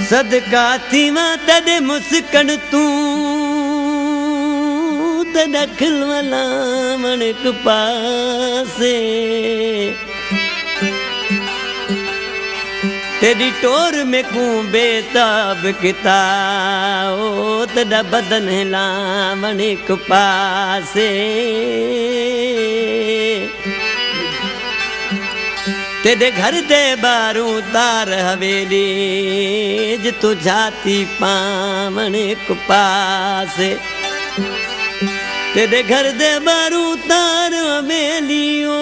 सदका थीवा तॾे मुस्कण तूं तॾा खिलवला मणिक पासे तेरी टोर में कूं बेताब किताओ तॾा बदन हिला मणिक पासे तेरे घर दे बारू तार हवेली जितु जाती पामण एक पासे तेरे घर दे बारू तार हवेलियो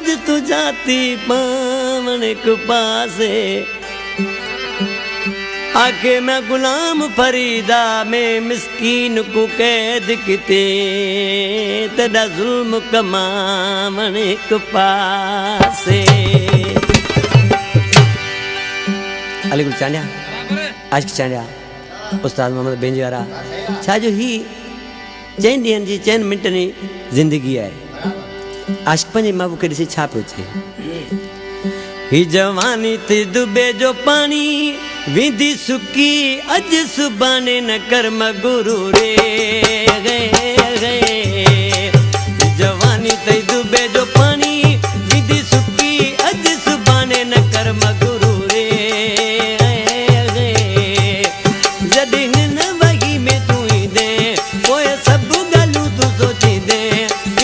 जितु जाती पामण एक पासे आके मैं गुलाम फरीदा में मिस्कीन को कैद किते तेरा जुल्म कमामण एक पासे। अली गुल चांडिया आज की चांडिया उस्ताद मोहम्मद बेंजवारा छा जो ही चैन ॾींहंनि जी चैन मिंटनि जी ज़िंदगी आहे आशिक़ पंहिंजे महबूब खे ॾिसी छा पियो चए ही जवानी ते दुबे जो पानी विधि सुकी अज सुबाने न कर्म गुरु रे गए जवानी ते दुबे जो पानी विधि सुकी अज सुबाने न कर्म गुरु रे जॾहिं न वही में तू ही दे पोइ सभु ॻाल्हियूं तू सोची दे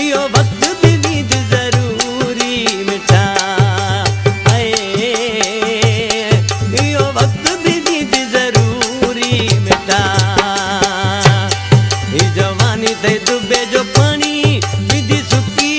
इहो वक़्तु बि विध ज़रूरी मिठा जवानी ते दुबे जो पानी विधि सुकी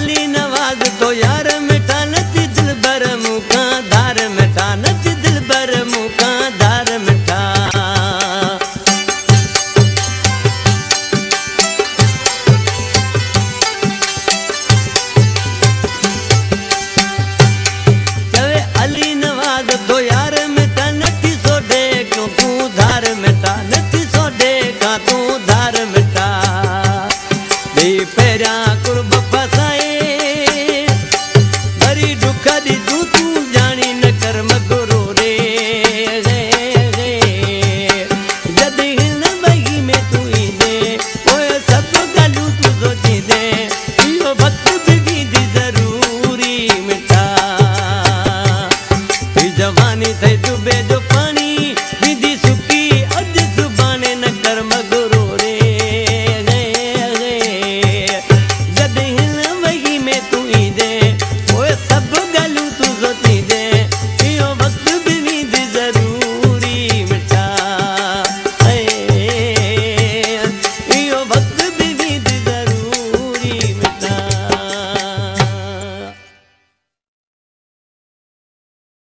अली नवाज तो यार मिठा नथी दिल भर मुखा धार मिठा नथी दिल भर मुखा धार मिठा चवे अली नवाज तो यार मिठा नथी सोडे क्यों तू धार मिठा नथी सोडे का तू धार मिठा दी पेरा कुर्बान